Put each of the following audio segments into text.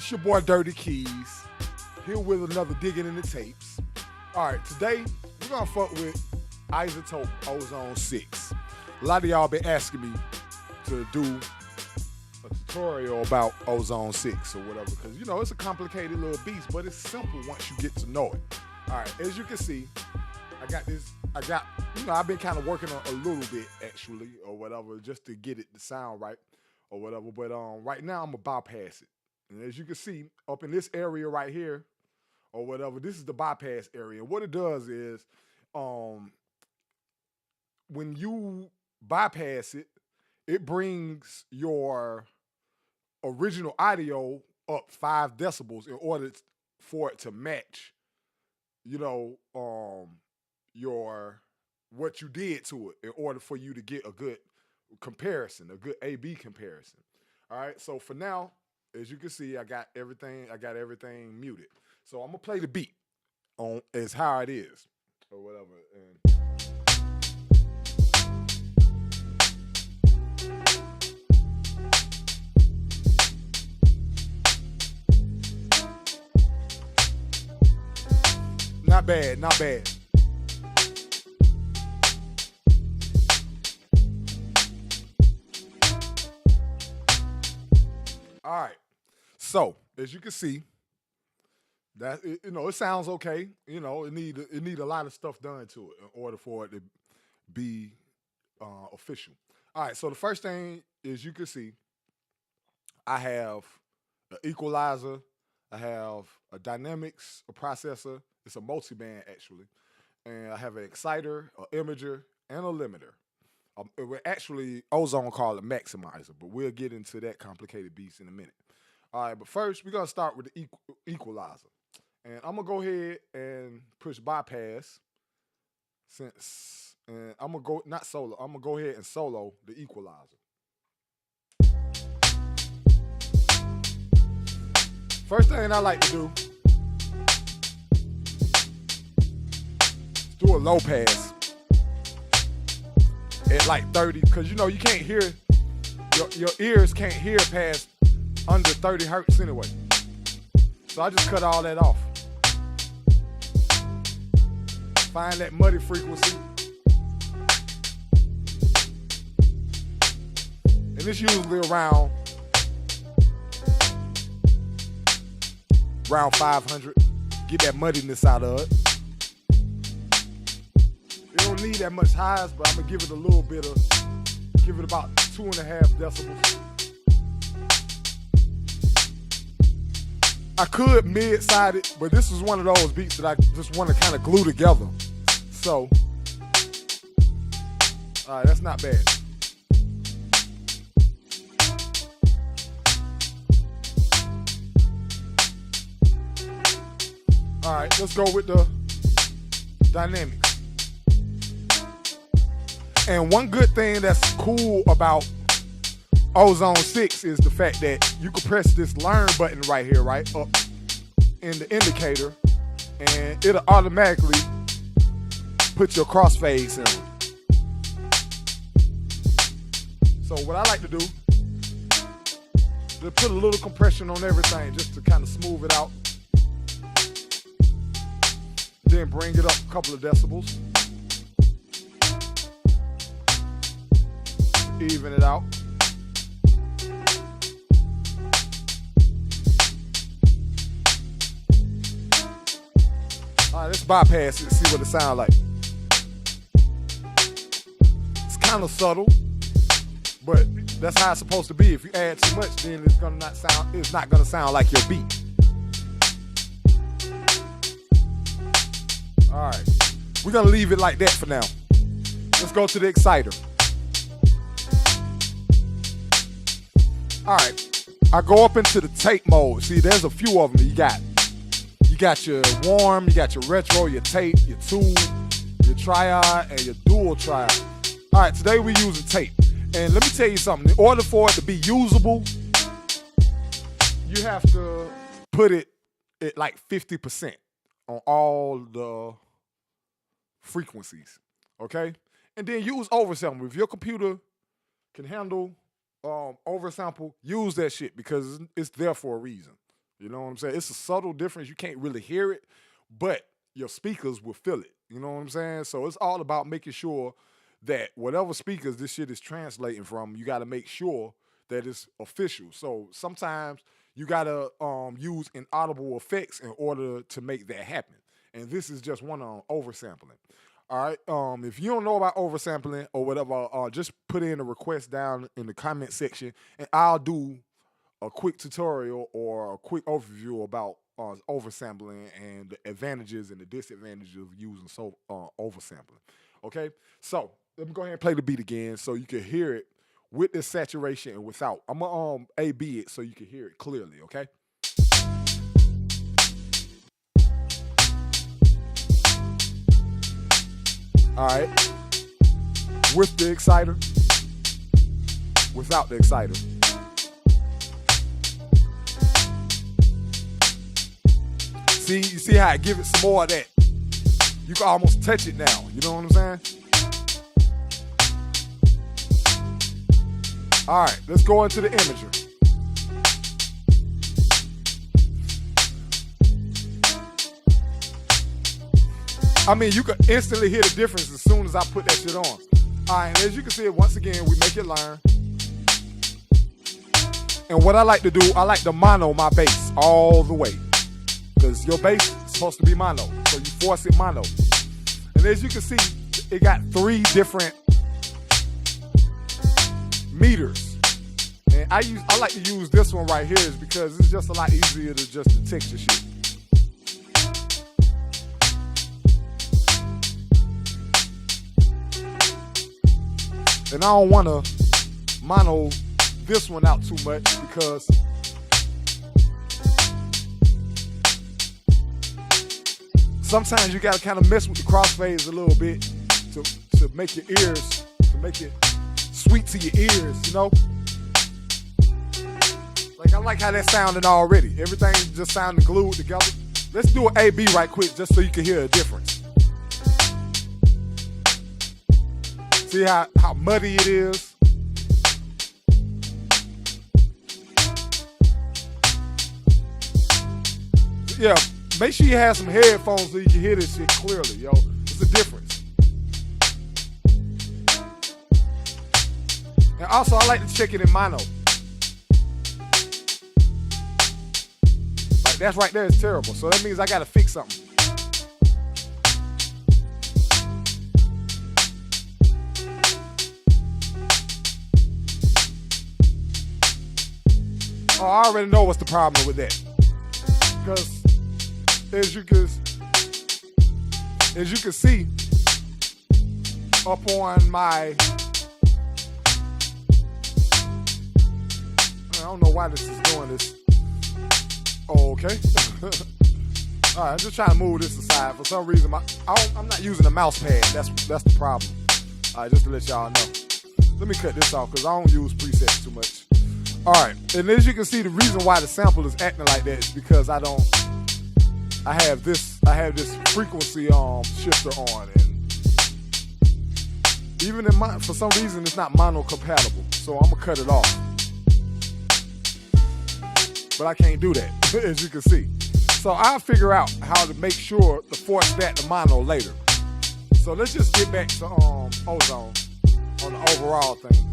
It's your boy Dirty Keys, here with another Diggin in the Tapes. Alright, today we're gonna fuck with Izotope Ozone 6. A lot of y'all been asking me to do a tutorial about Ozone 6 or whatever, because you know it's a complicated little beast, but it's simple once you get to know it. Alright, as you can see, I've been kind of working on a little bit actually, or whatever, just to get it to sound right or whatever. But right now I'm gonna bypass it. And as you can see, up in this area right here, or whatever, this is the bypass area. What it does is, when you bypass it, it brings your original audio up 5 decibels in order for it to match, you know, what you did to it in order for you to get a good comparison, a good A/B comparison. All right, so for now, as you can see, I got everything muted. So I'm gonna play the beat on as how it is or whatever. Not bad, not bad. All right. So as you can see, that it sounds okay. You know, it need a lot of stuff done to it in order for it to be official. All right. So the first thing is you can see, I have an equalizer, I have a dynamics, a processor. It's a multi-band actually, and I have an exciter, an imager, and a limiter. We're actually Ozone called a maximizer, but we'll get into that complicated beast in a minute. All right, but first we're gonna start with the equalizer, and I'm gonna go ahead and push bypass. And I'm gonna go not solo. I'm gonna go ahead and solo the equalizer. First thing I like to do is do a low pass at like 30, because you know you can't hear, your ears can't hear past under 30 hertz anyway. So I just cut all that off. Find that muddy frequency. And it's usually around 500. Get that muddiness out of it. It don't need that much highs, but I'm gonna give it a little bit of, give it about 2.5 decibels. I could mid-side it, but this is one of those beats that I just want to kind of glue together. So, all right, that's not bad. All right, let's go with the dynamics. And one good thing that's cool about Ozone 6 is the fact that you can press this learn button right here, right up in the indicator, and it'll automatically put your crossfades in. So what I like to do is put a little compression on everything just to kind of smooth it out. Then bring it up a couple of decibels. Even it out. All right, let's bypass it and see what it sounds like. It's kind of subtle, but that's how it's supposed to be. If you add too much, then it's not gonna sound like your beat. All right, we're gonna leave it like that for now. Let's go to the exciter. All right, I go up into the tape mode. See, there's a few of them. You got your warm, you got your retro, your tape, your tube, your triad, and your dual triad. All right, today we're using tape. And let me tell you something. In order for it to be usable, you have to put it at like 50% on all the frequencies, okay? And then use oversample. If your computer can handle oversample, use that shit because it's there for a reason, You know what I'm saying? It's a subtle difference. You can't really hear it, but your speakers will feel it. You know what I'm saying? So it's all about making sure that whatever speakers this shit is translating from, you got to make sure that it's official. So sometimes you got to use inaudible effects in order to make that happen. And this is just one on oversampling. All right. If you don't know about oversampling or whatever, just put in a request down in the comment section, and I'll do a quick tutorial or a quick overview about oversampling and the advantages and the disadvantages of using oversampling. Okay. So let me go ahead and play the beat again so you can hear it with the saturation and without. I'm gonna A/B it so you can hear it clearly. Okay. All right, with the exciter, without the exciter. See, you see how I give it some more of that? You can almost touch it now, you know what I'm saying? All right, let's go into the imagery. I mean, you can instantly hear the difference as soon as I put that shit on. All right, and as you can see, once again, we make it learn. And what I like to do, I like to mono my bass all the way. Because your bass is supposed to be mono, so you force it mono. And as you can see, it got 3 different meters. And I like to use this one right here is because it's just a lot easier to just the texture shit. And I don't want to mono this one out too much because sometimes you gotta kind of mess with the crossfades a little bit to make your ears, to make it sweet to your ears, you know? Like I like how that's sounding already. Everything just sounding glued together. Let's do an A/B right quick just so you can hear a difference. See how muddy it is? Yeah, make sure you have some headphones so you can hear this shit clearly, yo. It's a difference. And also, I like to check it in mono. Like, that's right there is terrible. So that means I gotta fix something. Oh, I already know what's the problem with that. Because as you can see, up on my, I don't know why this is doing this. Oh, okay. All right, I'm just trying to move this aside. For some reason, I'm not using a mouse pad. That's the problem. All right, just to let y'all know. Let me cut this off because I don't use presets too much. All right, and as you can see, the reason why the sample is acting like that is because I have this frequency shifter on, and even for some reason it's not mono compatible, so I'm gonna cut it off. But I can't do that, as you can see. So I'll figure out how to make sure to force that to mono later. So let's just get back to Ozone on the overall thing.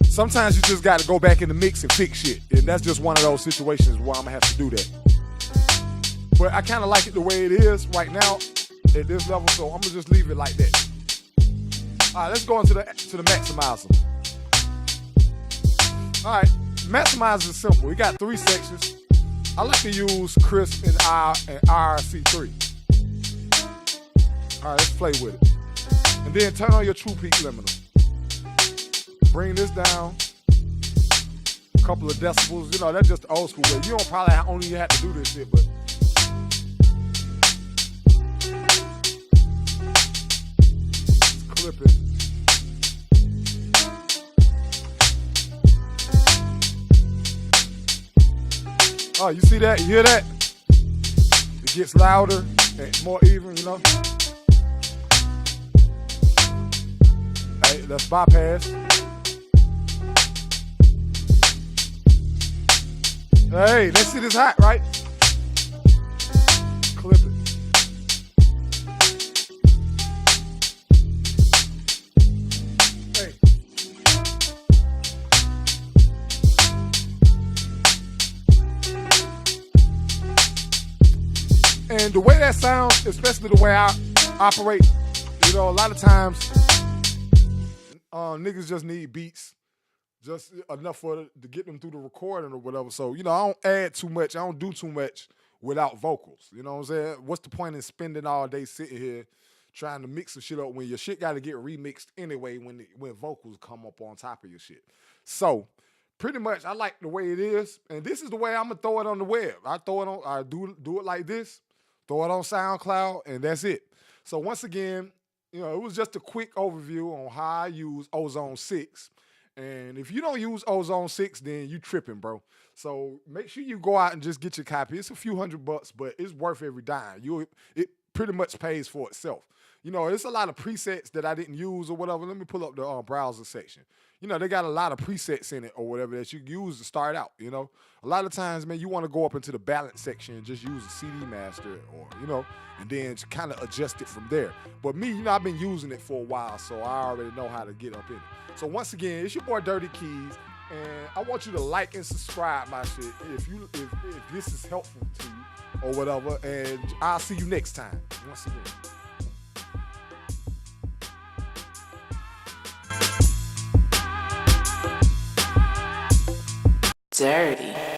Sometimes you just got to go back in the mix and fix shit. And that's just one of those situations where I'm going to have to do that. But I kind of like it the way it is right now at this level, so I'm going to just leave it like that. All right, let's go into the maximizer. All right, maximizer is simple. We got 3 sections. I like to use crisp and IRC3. All right, let's play with it. And then turn on your true peak limiter. Bring this down a couple of decibels. You know, that's just the old school way. You don't probably only have to do this shit, but it's clipping. Oh, you see that? You hear that? It gets louder and more even, you know? Hey, let's bypass. Hey, that shit is hot, right? Clip it. Hey. And the way that sounds, especially the way I operate, you know, a lot of times niggas just need beats, just enough to get them through the recording or whatever. So, you know, I don't add too much. I don't do too much without vocals. You know what I'm saying? What's the point in spending all day sitting here trying to mix the shit up when your shit got to get remixed anyway when vocals come up on top of your shit? So, pretty much, I like the way it is, and this is the way I'm gonna throw it on the web. I do it like this, throw it on SoundCloud, and that's it. So once again, you know, it was just a quick overview on how I use Ozone 6. And if you don't use Ozone 6, then you tripping, bro. So make sure you go out and just get your copy. It's a few $100, but it's worth every dime. It pretty much pays for itself. You know, it's a lot of presets that I didn't use or whatever. Let me pull up the browser section. You know, they got a lot of presets in it or whatever that you can use to start out, you know. A lot of times, man, you want to go up into the balance section and just use a CD master or, you know, and then kind of adjust it from there. But me, you know, I've been using it for a while, so I already know how to get up in it. So once again, it's your boy Dirty Keys, and I want you to like and subscribe my shit if this is helpful to you or whatever, and I'll see you next time. Once again. Dirty.